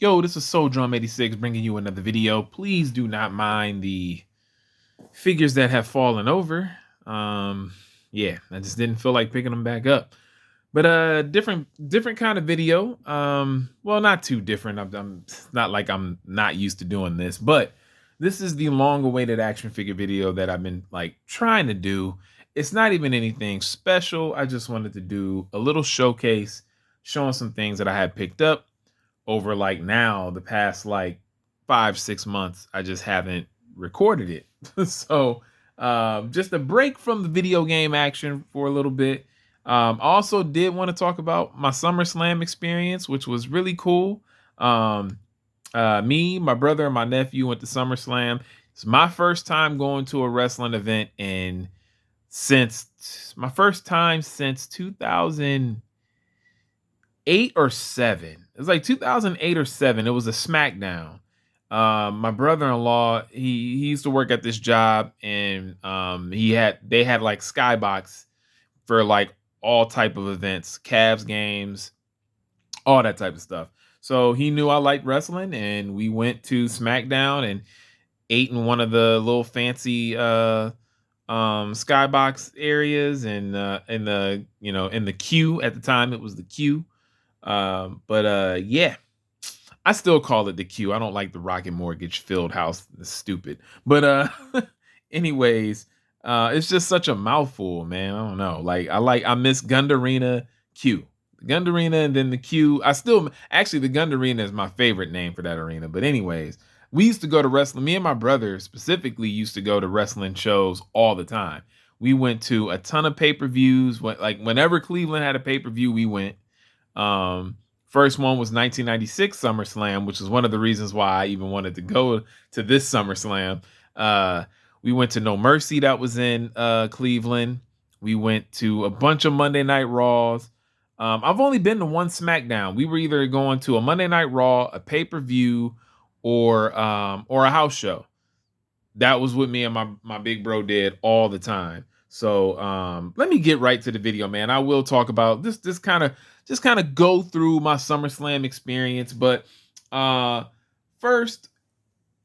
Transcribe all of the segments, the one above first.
Yo, this is Soul Drum 86 bringing you another video. Please do not mind the figures that have fallen over. Um, yeah, I just didn't feel like picking them back up. But different kind of video. Well, not too different. It's not like I'm not used to doing this, but this is the long-awaited action figure video that I've been like trying to do. It's not even anything special. I just wanted to do a little showcase showing some things that I had picked up over like now the past like 5-6 months. I just haven't recorded it. So just a break from the video game action for a little bit. I also did want to talk about my SummerSlam experience, which was really cool. Me, my brother, and my nephew went to SummerSlam. It's my first time going to a wrestling event, and since my first time since 2008 or 7. It was like 2008 or 7. It was a SmackDown. My brother-in-law, he used to work at this job, and they had like Skybox for like all type of events, Cavs games, all that type of stuff. So he knew I liked wrestling, and we went to SmackDown and ate in one of the little fancy Skybox areas, and in the in the queue at the time. It was the queue. Yeah, I still call it the queue. I don't like the Rocket Mortgage Field House. It's stupid. But anyways, it's just such a mouthful, man. I don't know. I miss Gund Arena Q. Gund Arena and then the Q. The Gund Arena is my favorite name for that arena. But anyways, we used to go to wrestling. Me and my brother specifically used to go to wrestling shows all the time. We went to a ton of pay-per-views. Whenever Cleveland had a pay-per-view, we went. First one was 1996 SummerSlam, which is one of the reasons why I even wanted to go to this SummerSlam. We went to No Mercy that was in Cleveland. We went to a bunch of Monday Night Raws. I've only been to one SmackDown. We were either going to a Monday Night Raw, a pay-per-view, or a house show. That was what me and my big bro did all the time. So let me get right to the video, man. I will talk about this kind of go through my SummerSlam experience. But first,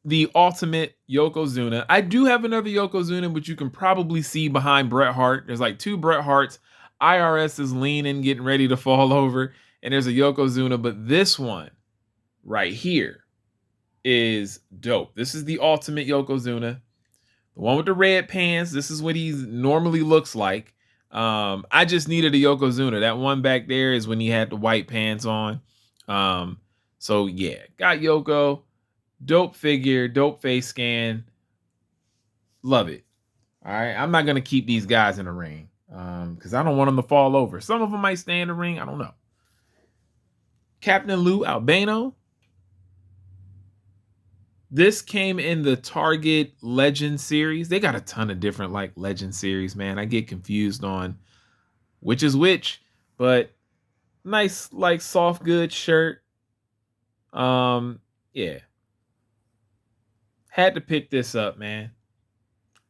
the ultimate Yokozuna. I do have another Yokozuna, which you can probably see behind Bret Hart. There's like two Bret Harts. IRS is leaning, getting ready to fall over. And there's a Yokozuna. But this one right here is dope. This is the ultimate Yokozuna. The one with the red pants. This is what he normally looks like. I just needed a Yokozuna. That one back there is when he had the white pants on. So yeah, got Yoko. Dope figure, dope face scan. Love it. All right, I'm not gonna keep these guys in the ring because I don't want them to fall over. Some of them might stay in the ring. I don't know. Captain Lou Albano. This came in the Target Legend series. They got a ton of different like Legend series, man. I get confused on which is which, but nice like soft good shirt. Yeah. Had to pick this up, man.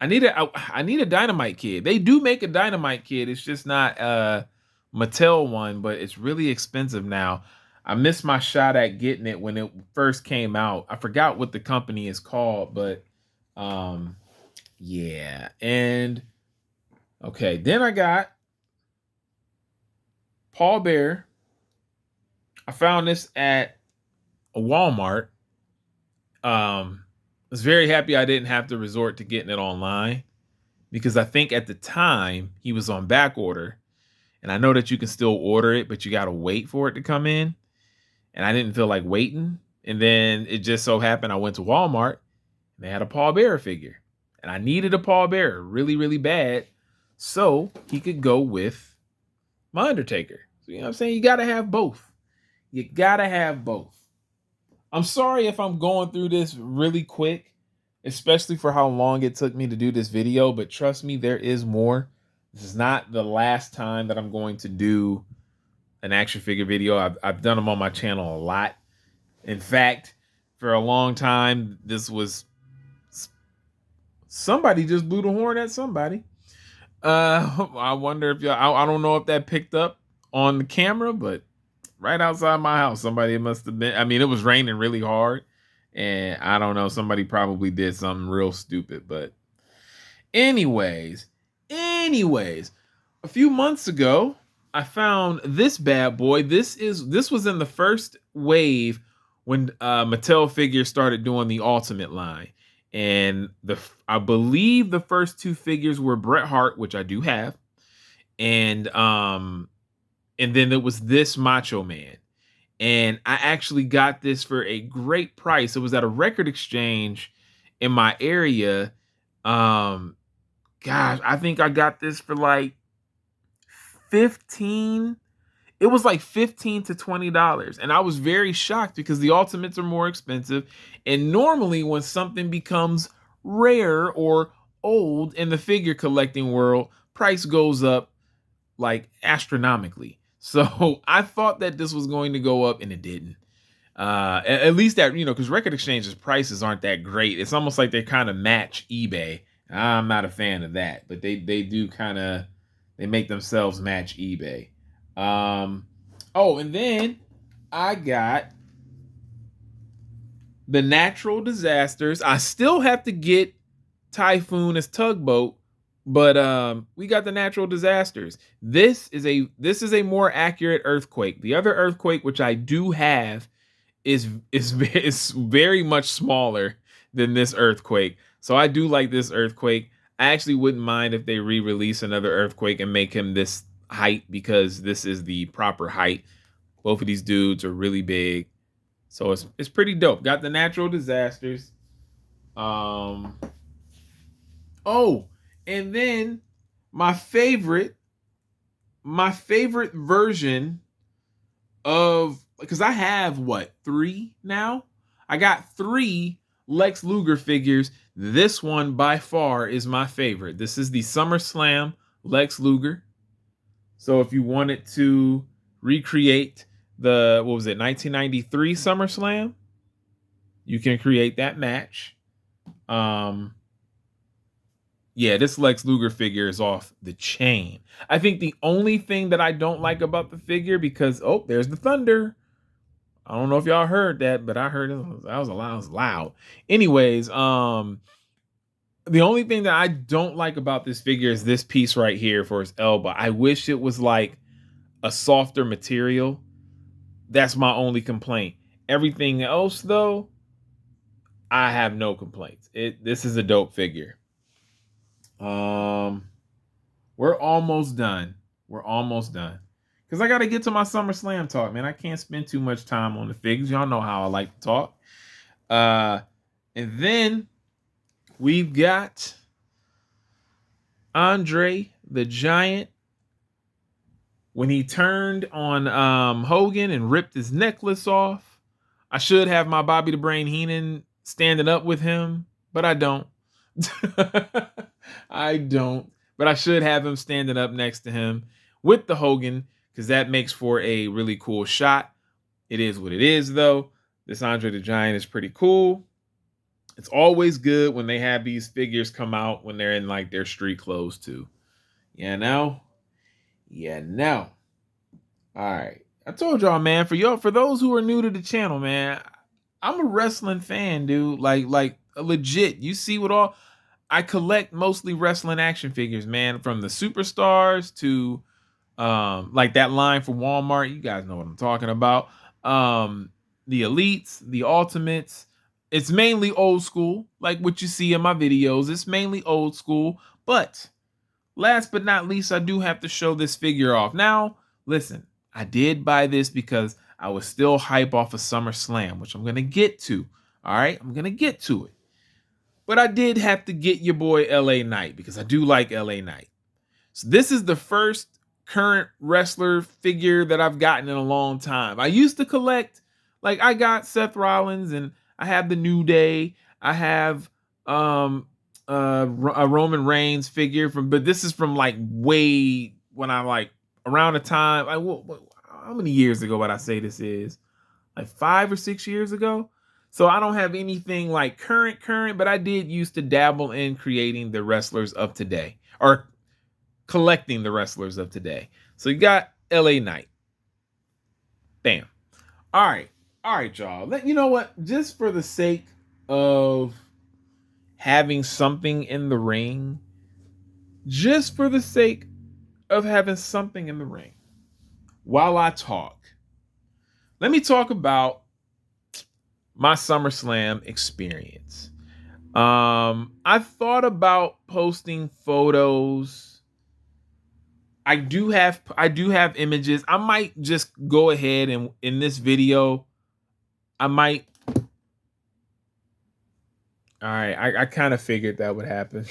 I need a Dynamite Kid. They do make a Dynamite Kid. It's just not a Mattel one, but it's really expensive now. I missed my shot at getting it when it first came out. I forgot what the company is called, but yeah. And okay, then I got Paul Bear. I found this at a Walmart. I was very happy I didn't have to resort to getting it online because I think at the time he was on back order. And I know that you can still order it, but you got to wait for it to come in. And I didn't feel like waiting. And then it just so happened I went to Walmart and they had a Paul Bearer figure. And I needed a Paul Bearer really, really bad so he could go with my Undertaker. So, you know what I'm saying? You got to have both. You got to have both. I'm sorry if I'm going through this really quick, especially for how long it took me to do this video. But trust me, there is more. This is not the last time that I'm going to do an action figure video. I've done them on my channel a lot. In fact, for a long time, this was somebody just blew the horn at somebody. I wonder if y'all, I don't know if that picked up on the camera, but right outside my house. Somebody must have been. I mean, it was raining really hard, and I don't know. Somebody probably did something real stupid. But anyways, a few months ago, I found this bad boy. This was in the first wave when Mattel figures started doing the Ultimate line, and I believe the first two figures were Bret Hart, which I do have, and then there was this Macho Man. And I actually got this for a great price. It was at a record exchange in my area. Um, Gosh, I think I got this for like 15. It was like 15 to $20. And I was very shocked because the ultimates are more expensive. And normally when something becomes rare or old in the figure collecting world, price goes up like astronomically. So I thought that this was going to go up and it didn't. At least that, because record exchanges prices aren't that great. It's almost like they kind of match eBay. I'm not a fan of that, but they do kind of, they make themselves match eBay. And then I got the natural disasters. I still have to get Typhoon as Tugboat, but we got the natural disasters. This is a more accurate earthquake. The other earthquake, which I do have, is very much smaller than this earthquake. So I do like this earthquake. I actually wouldn't mind if they re-release another earthquake and make him this height, because this is the proper height. Both of these dudes are really big. So it's pretty dope. Got the natural disasters. Oh, and then my favorite version of, because I have three now? I got 3 Lex Luger figures. This one by far is my favorite. This is the SummerSlam Lex Luger. So if you wanted to recreate the, 1993 SummerSlam, you can create that match. Yeah, this Lex Luger figure is off the chain. I think the only thing that I don't like about the figure, because there's the thunder. I don't know if y'all heard that, but I heard that was loud. Anyways, the only thing that I don't like about this figure is this piece right here for his elbow. I wish it was like a softer material. That's my only complaint. Everything else, though, I have no complaints. This is a dope figure. We're almost done. Because I got to get to my SummerSlam talk, man. I can't spend too much time on the figures. Y'all know how I like to talk. And then we've got Andre the Giant. When he turned on Hogan and ripped his necklace off. I should have my Bobby the Brain Heenan standing up with him, but I don't. I don't. But I should have him standing up next to him with the Hogan, because that makes for a really cool shot. It is what it is, though. This Andre the Giant is pretty cool. It's always good when they have these figures come out when they're in like their street clothes too. Yeah, now. All right. I told y'all, man, for those who are new to the channel, man, I'm a wrestling fan, dude. Like legit. You see what all I collect, mostly wrestling action figures, man, from the superstars to like that line from Walmart. You guys know what I'm talking about. The elites, the ultimates. It's mainly old school, like what you see in my videos. It's mainly old school, but last but not least, I do have to show this figure off. Now, listen, I did buy this because I was still hype off of SummerSlam, which I'm gonna get to. All right, I'm gonna get to it. But I did have to get your boy LA Knight because I do like LA Knight. So this is the first current wrestler figure that I've gotten in a long time. I used to collect, like I got Seth Rollins and I have the New Day. I have a Roman Reigns figure but this is from like way when I like around the time. How many years ago would I say this is? Like 5 or 6 years ago. So I don't have anything like current, but I did used to dabble in creating the wrestlers of today or collecting the wrestlers of today. So you got LA Knight. Damn. All right. All right, y'all. You know what? Just for the sake of having something in the ring, just for the sake of having something in the ring, while I talk, let me talk about my SummerSlam experience. I thought about posting photos. I do have images. I might just go ahead and in this video, I might. All right, I kind of figured that would happen.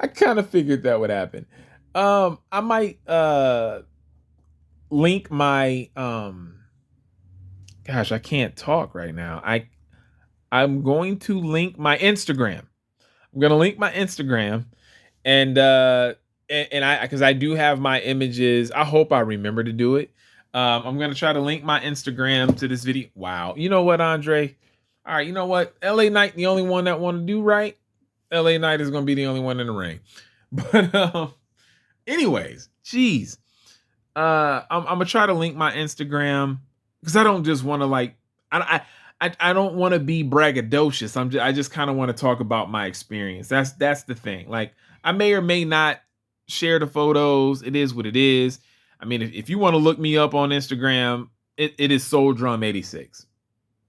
I kind of figured that would happen. I might link my gosh, I can't talk right now. I'm going to link my Instagram. I'm gonna link my Instagram and I because I do have my images. I hope I remember to do it. I'm gonna try to link my Instagram to this video. Wow, you know what, Andre? All right, you know what? LA Knight, the only one that want to do right. LA Knight is gonna be the only one in the ring. But anyways, geez, I'm gonna try to link my Instagram because I don't just want to like I don't want to be braggadocious. I just kind of want to talk about my experience. That's the thing. Like I may or may not share the photos. It is what it is. I mean, if you want to look me up on Instagram, it is Soul Drum 86.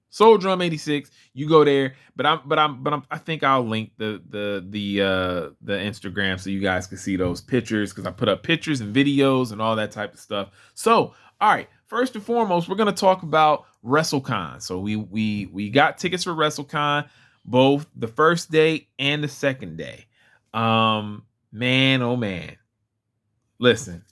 Soul Drum 86. You go there, I think I'll link the Instagram so you guys can see those pictures because I put up pictures and videos and all that type of stuff. So, all right, first and foremost, we're gonna talk about WrestleCon. So we got tickets for WrestleCon both the first day and the second day. Man, oh man. Listen,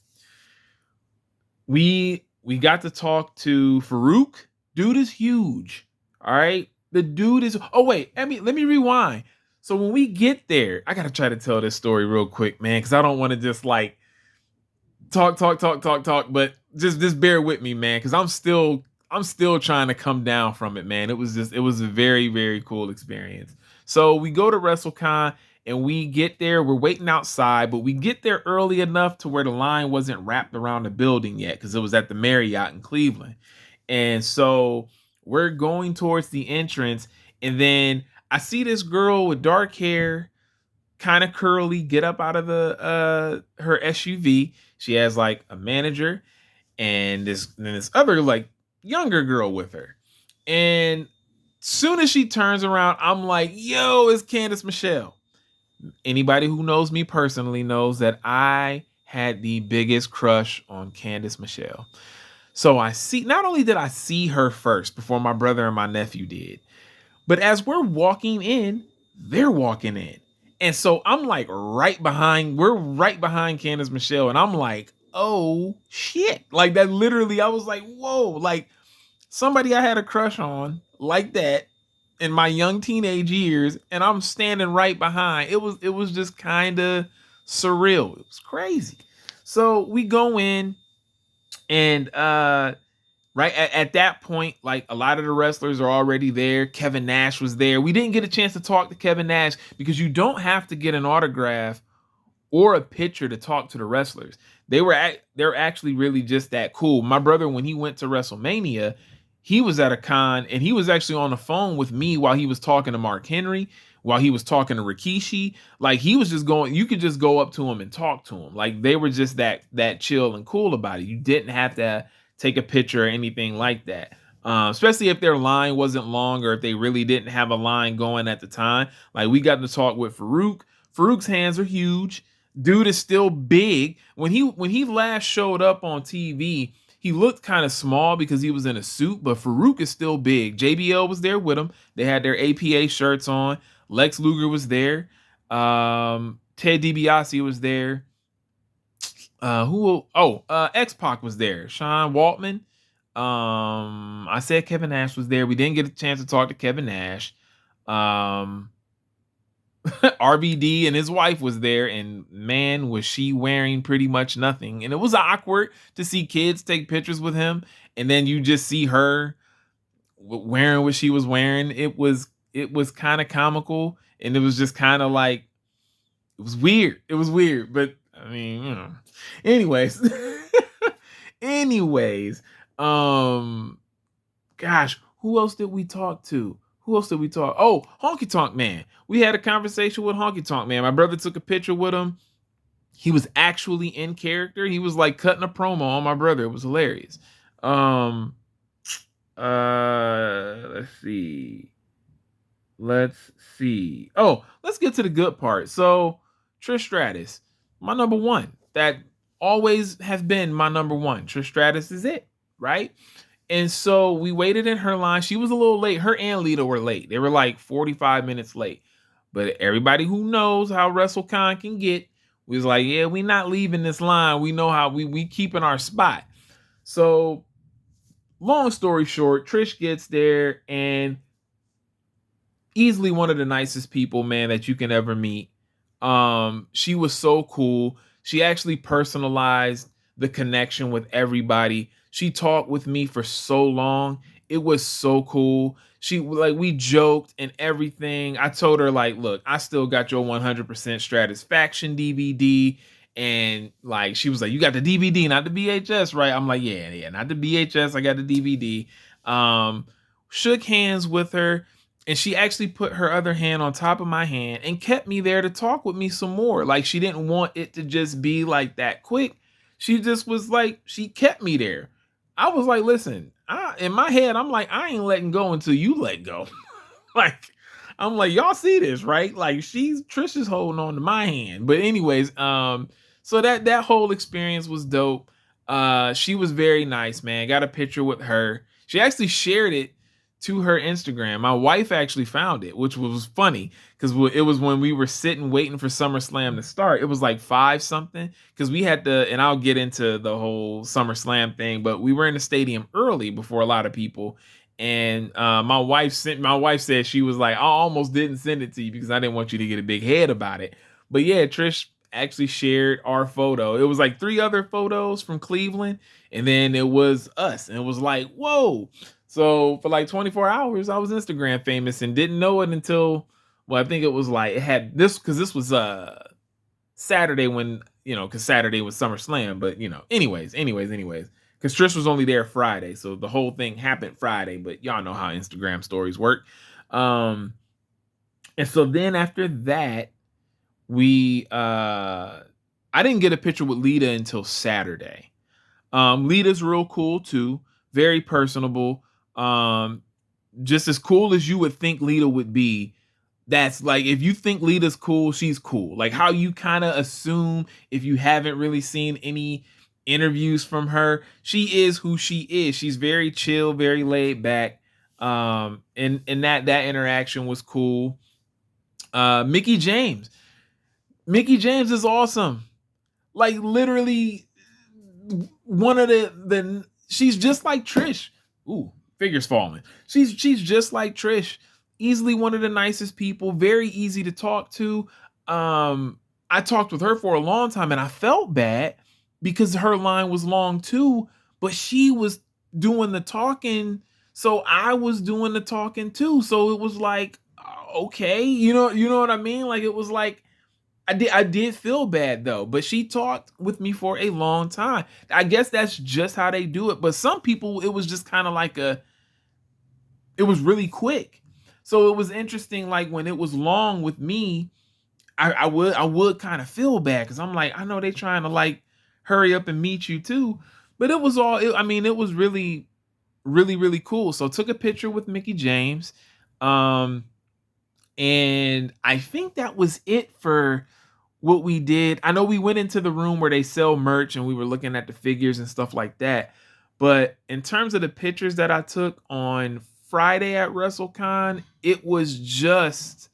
we got to talk to Farouk. Dude is huge. All right. The dude is. Oh wait, let me rewind. So when we get there, I gotta try to tell this story real quick, man, because I don't want to just like talk. But just bear with me, man, because I'm still trying to come down from it, man. It was a very very cool experience. So we go to WrestleCon and we get there. We're waiting outside, but we get there early enough to where the line wasn't wrapped around the building yet because it was at the Marriott in Cleveland. And so we're going towards the entrance, and then I see this girl with dark hair, kind of curly, get up out of the her SUV. She has like a manager and this other like younger girl with her. And soon as she turns around, I'm like, yo, it's Candice Michelle. Anybody who knows me personally knows that I had the biggest crush on Candice Michelle. So not only did I see her first before my brother and my nephew did, but as we're walking in, they're walking in. And so I'm like we're right behind Candice Michelle. And I'm like, oh shit. Like that literally, I was like, whoa, like somebody I had a crush on like that in my young teenage years. And I'm standing right behind. It was just kind of surreal. It was crazy. So we go in. And right at that point, like a lot of the wrestlers are already there. Kevin Nash was there. We didn't get a chance to talk to Kevin Nash because you don't have to get an autograph or a picture to talk to the wrestlers. They're actually really just that cool. My brother, when he went to WrestleMania, he was at a con and he was actually on the phone with me while he was talking to Mark Henry, while he was talking to Rikishi. Like he was just going, you could just go up to him and talk to him. Like they were just that chill and cool about it. You didn't have to take a picture or anything like that. Especially if their line wasn't long or if they really didn't have a line going at the time. Like we got to talk with Farouk. Farouk's hands are huge. Dude is still big. When he last showed up on TV, he looked kind of small because he was in a suit, but Farouk is still big. JBL was there with him. They had their APA shirts on. Lex Luger was there. Ted DiBiase was there. X-Pac was there. Sean Waltman. I said Kevin Nash was there. We didn't get a chance to talk to Kevin Nash. RVD and his wife was there, and man, was she wearing pretty much nothing. And it was awkward to see kids take pictures with him, and then you just see her wearing what she was wearing. It was kind of comical, and it was just kind of like it was weird. It was weird, but I mean, you know. Anyways, Anyways, um, gosh, who else did we talk to? Who else did we talk? Oh, Honky Tonk Man. We had a conversation with Honky Tonk Man. My brother took a picture with him. He was actually in character. He was like cutting a promo on my brother. It was hilarious. Um, let's see. Let's see. Oh, let's get to the good part. So, Trish Stratus, my number one. That always has been my number one. Trish Stratus is it, right? And so we waited in her line. She was a little late. Her and Lita were late. They were like 45 minutes late. But everybody who knows how WrestleCon can get was like, yeah, we not leaving this line. We know how we keeping our spot. So long story short, Trish gets there and easily one of the nicest people, man, that you can ever meet. She was so cool. She actually personalized the connection with everybody. She talked with me for so long. It was so cool. She like we joked and everything. I told her like, look, I still got your 100% Stratisfaction DVD. And like she was like, you got the DVD, not the VHS, right? I'm like, yeah, not the VHS. I got the DVD. Shook hands with her, and she actually put her other hand on top of my hand and kept me there to talk with me some more. Like she didn't want it to just be like that quick. She just was like, she kept me there. I was like, listen, in my head, I'm like, I ain't letting go until you let go. Like, I'm like, y'all see this, right? Like Trish is holding on to my hand. But anyways, so that whole experience was dope. She was very nice, man. Got a picture with her. She actually shared it to her Instagram. My wife actually found it, which was funny because it was when we were sitting waiting for SummerSlam to start. It was like 5 something because we had to, and I'll get into the whole SummerSlam thing, but we were in the stadium early before a lot of people. And my wife said she was like, I almost didn't send it to you because I didn't want you to get a big head about it. But yeah, Trish actually shared our photo. It was like 3 other photos from Cleveland, and then it was us, and it was like, whoa. So for like 24 hours, I was Instagram famous and didn't know it until, well, I think it was like, it had this, because this was Saturday when, because Saturday was SummerSlam, but anyways, because Trish was only there Friday, so the whole thing happened Friday, but y'all know how Instagram stories work. And so then after that, I didn't get a picture with Lita until Saturday. Lita's real cool too, very personable. Just as cool as you would think Lita would be. That's like, if you think Lita's cool, she's cool. Like how you kind of assume if you haven't really seen any interviews from her, she is who she is. She's very chill, very laid back. And that interaction was cool. Mickie James is awesome. Like literally one of the she's just like Trish. Ooh, figures falling. She's just like Trish. Easily one of the nicest people, very easy to talk to. I talked with her for a long time and I felt bad because her line was long too, but she was doing the talking, so I was doing the talking too. So it was like, okay, you know what I mean? Like it was like I did feel bad though, but she talked with me for a long time. I guess that's just how they do it. But some people, it was just kind of like it was really quick. So it was interesting. Like when it was long with me, I would kind of feel bad because I'm like, I know they trying to like hurry up and meet you too. But it was it was really, really, really cool. So I took a picture with Mickie James. And I think that was it for what we did. I know we went into the room where they sell merch and we were looking at the figures and stuff like that. But in terms of the pictures that I took on Friday at WrestleCon, it was just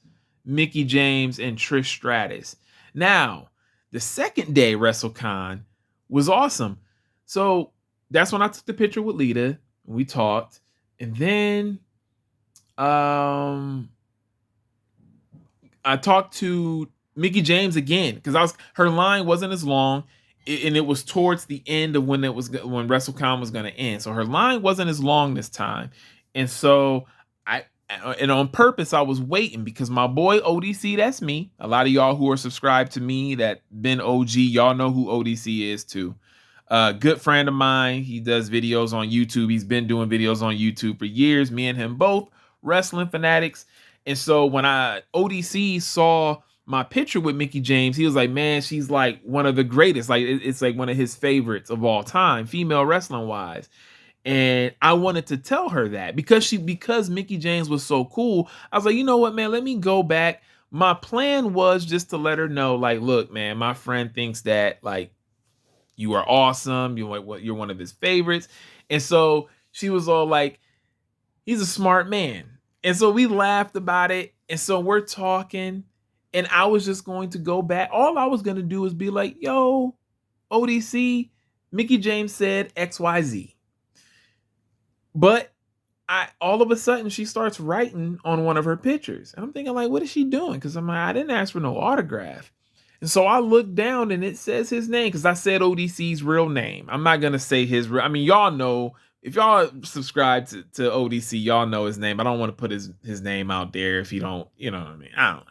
Mickie James and Trish Stratus. Now, the second day WrestleCon was awesome. So that's when I took the picture with Lita. We talked. And then I talked to Mickie James again because her line wasn't as long, and it was towards the end of when WrestleCon was going to end. So her line wasn't as long this time, and so and on purpose I was waiting because my boy ODC, that's me. A lot of y'all who are subscribed to me that been OG, y'all know who ODC is too. Good friend of mine. He does videos on YouTube. He's been doing videos on YouTube for years. Me and him both wrestling fanatics. And so when ODC saw my picture with Mickey James, he was like, man, she's like one of the greatest. Like it's like one of his favorites of all time, female wrestling wise. And I wanted to tell her that because Mickey James was so cool. I was like, you know what, man, let me go back. My plan was just to let her know, like, look, man, my friend thinks that like you are awesome. You're one of his favorites. And so she was all like, he's a smart man. And so we laughed about it. And so we're talking. And I was just going to go back. All I was going to do is be like, yo, ODC, Mickey James said XYZ. But all of a sudden she starts writing on one of her pictures. And I'm thinking, like, what is she doing? Because I'm like, I didn't ask for no autograph. And so I look down and it says his name because I said ODC's real name. I'm not gonna say his real. I mean, y'all know if y'all subscribe to ODC, y'all know his name. I don't want to put his name out there if you don't, you know what I mean. I don't.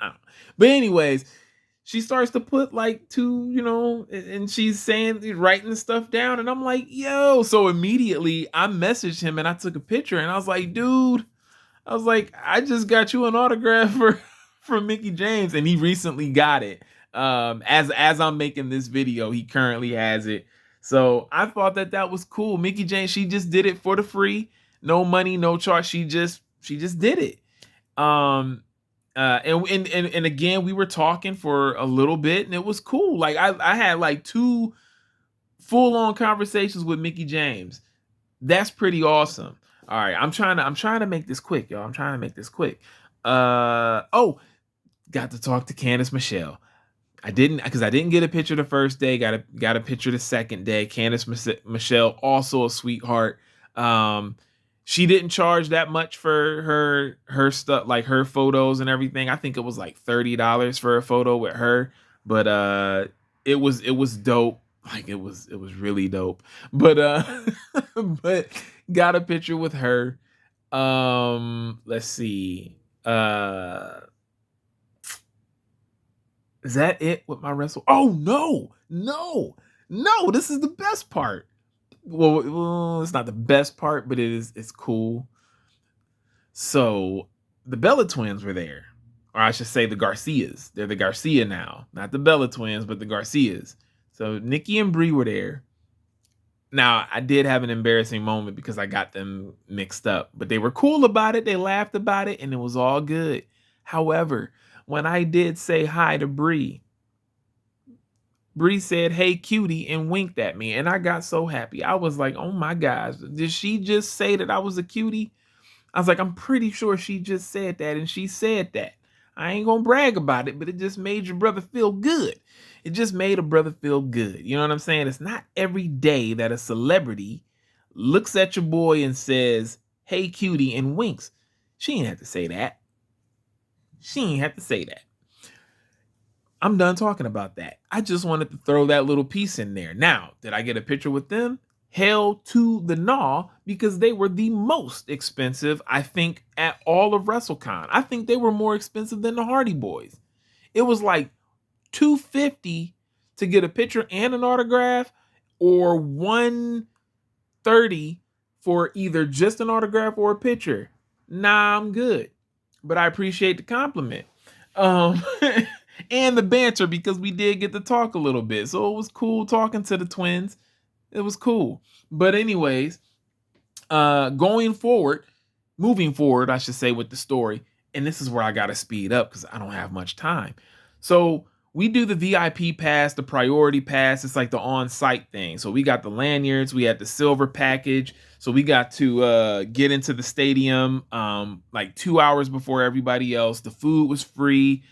But anyways, she starts to put like two, and she's writing stuff down, and I'm like, yo. So immediately I messaged him and I took a picture and I was like, dude, I just got you an autograph from Mickey James, and he recently got it. As I'm making this video, he currently has it. So I thought that was cool. Mickey James, she just did it for the free, no money, no charge. She just did it. And again, we were talking for a little bit, and it was cool. Like I had like 2 full-on conversations with Mickey James. That's pretty awesome. All right, I'm trying to make this quick, y'all. I'm trying to make this quick. Got to talk to Candice Michelle. I didn't get a picture the first day. Got a picture the second day. Candice Michelle, also a sweetheart. She didn't charge that much for her stuff, like her photos and everything. I think it was like $30 for a photo with her, but it was dope. Like it was really dope. But but got a picture with her. Let's see. Is that it with my wrestle? Oh no! This is the best part. Well, it's not the best part, but it's cool. So the Bella twins were there, or I should say the Garcias. They're the Garcia now, not the Bella twins, but the Garcias. So Nikki and Brie were there. Now I did have an embarrassing moment because I got them mixed up, but they were cool about it. They laughed about it, and it was all good. However, when I did say hi to Brie said, "Hey, cutie," and winked at me. And I got so happy. I was like, oh my gosh, did she just say that I was a cutie? I was like, I'm pretty sure she just said that. And she said that. I ain't going to brag about it, but it just made your brother feel good. It just made a brother feel good. You know what I'm saying? It's not every day that a celebrity looks at your boy and says, "Hey, cutie," and winks. She ain't have to say that. I'm done talking about that. I just wanted to throw that little piece in there. Now, did I get a picture with them? Hell to the nah, because they were the most expensive, I think, at all of WrestleCon. I think they were more expensive than the Hardy Boys. It was like $250 to get a picture and an autograph, or $130 for either just an autograph or a picture. Nah, I'm good. But I appreciate the compliment. And the banter, because we did get to talk a little bit. So it was cool talking to the twins. It was cool. But anyways, moving forward, I should say, with the story, and this is where I got to speed up because I don't have much time. So we do the VIP pass, the priority pass. It's like the on-site thing. So we got the lanyards, we had the silver package. So we got to get into the stadium like 2 hours before everybody else. The food was free.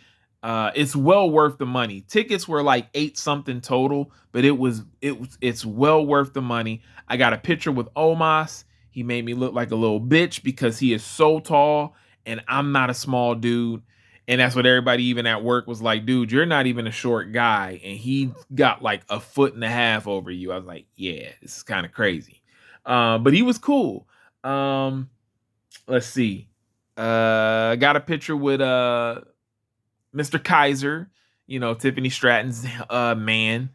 It's well worth the money. Tickets were like 8 something total, but it's well worth the money. I got a picture with Omos. He made me look like a little bitch because he is so tall and I'm not a small dude. And that's what everybody even at work was like, dude, you're not even a short guy. And he got like 1.5 feet over you. I was like, yeah, this is kind of crazy. But he was cool. Let's see. Got a picture with Mr. Kaiser, Tiffany Stratton's man.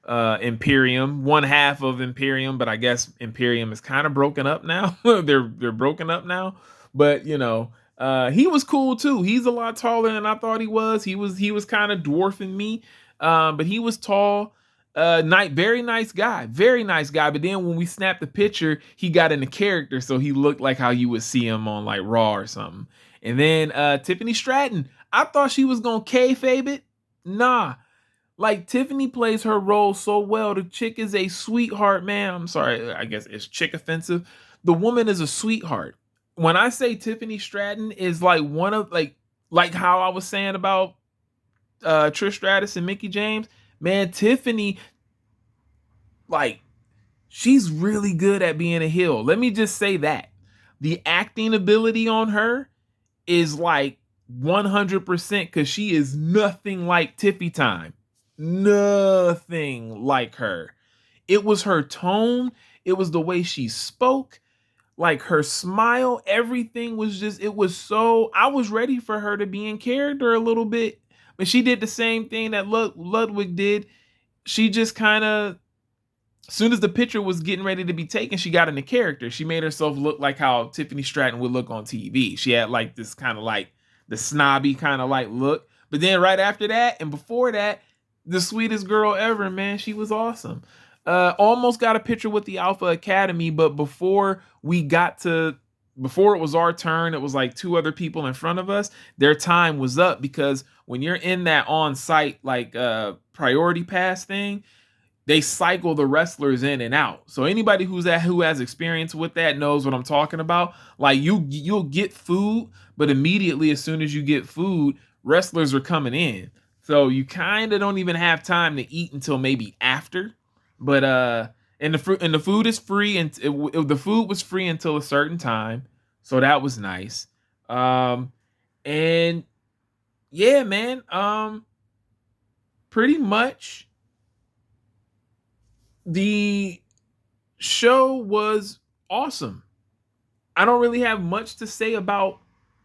Imperium, one half of Imperium, but I guess Imperium is kind of broken up now. They're broken up now. But he was cool too. He's a lot taller than I thought he was. He was kind of dwarfing me. But he was tall. Very nice guy. Very nice guy. But then when we snapped the picture, he got into character, so he looked like how you would see him on like Raw or something. And then Tiffany Stratton, I thought she was gonna kayfabe it. Nah, like Tiffany plays her role so well. The chick is a sweetheart, man. I'm sorry, I guess it's chick offensive. The woman is a sweetheart. When I say Tiffany Stratton is like one of like how I was saying about Trish Stratus and Mickey James, man, Tiffany, like, she's really good at being a heel. Let me just say that. The acting ability on her is like 100% because she is nothing like Tiffy Time. Nothing like her. It was her tone, it was the way she spoke, like her smile, everything was just, it was so, I was ready for her to be in character a little bit, but she did the same thing that Ludwig did. She just kind of, as soon as the picture was getting ready to be taken, she got into character. She made herself look like how Tiffany Stratton would look on TV. She had like this kind of like the snobby kind of like look. But then right after that and before that, the sweetest girl ever, man. She was awesome. Almost got a picture with the Alpha Academy, but before it was our turn, it was like two other people in front of us. Their time was up because when you're in that on-site like priority pass thing, they cycle the wrestlers in and out. So anybody who has experience with that knows what I'm talking about. Like you'll get food, but immediately as soon as you get food, wrestlers are coming in. So you kind of don't even have time to eat until maybe after. But and the food is free, and the food was free until a certain time. So that was nice. And yeah, man. Pretty much the show was awesome. I don't really have much to say about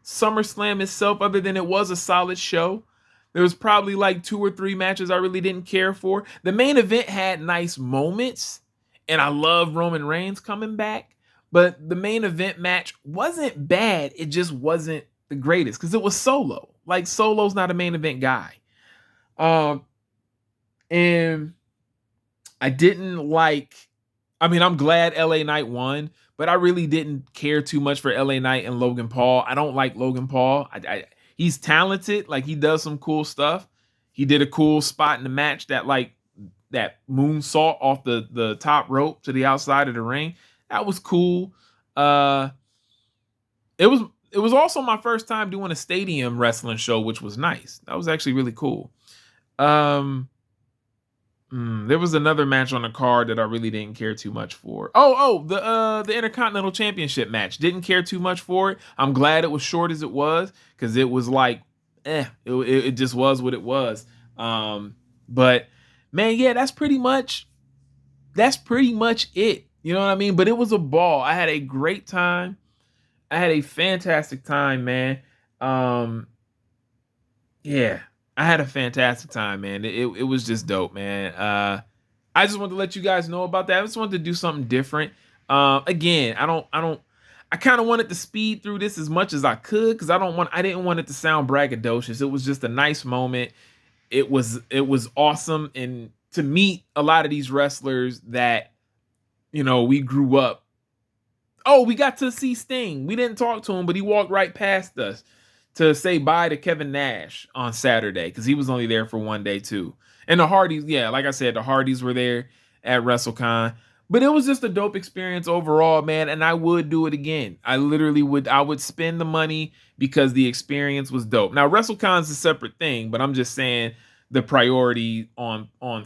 SummerSlam itself other than it was a solid show. There was probably like two or three matches I really didn't care for. The main event had nice moments, and I love Roman Reigns coming back, but the main event match wasn't bad. It just wasn't the greatest because it was Solo. Like Solo's not a main event guy. And I didn't like. I mean, I'm glad LA Knight won, but I really didn't care too much for LA Knight and Logan Paul. I don't like Logan Paul. He's talented, like he does some cool stuff. He did a cool spot in the match that moonsault off the top rope to the outside of the ring. That was cool. It was also my first time doing a stadium wrestling show, which was nice. That was actually really cool. There was another match on the card that I really didn't care too much for. The Intercontinental Championship match. Didn't care too much for it. I'm glad it was short as it was because it was like, it just was what it was. But man, yeah, that's pretty much it. You know what I mean? But it was a ball. I had a great time. I had a fantastic time, man. Yeah. I had a fantastic time, man. It was just dope, man. I just wanted to let you guys know about that. I just wanted to do something different. Again, I kind of wanted to speed through this as much as I could because I didn't want it to sound braggadocious. It was just a nice moment. It was awesome, and to meet a lot of these wrestlers that we grew up. Oh, we got to see Sting. We didn't talk to him, but he walked right past us to say bye to Kevin Nash on Saturday because he was only there for one day too. And the Hardys, yeah, like I said, the Hardys were there at WrestleCon. But it was just a dope experience overall, man, and I would do it again. I would spend the money because the experience was dope. Now, WrestleCon's a separate thing, but I'm just saying the priority on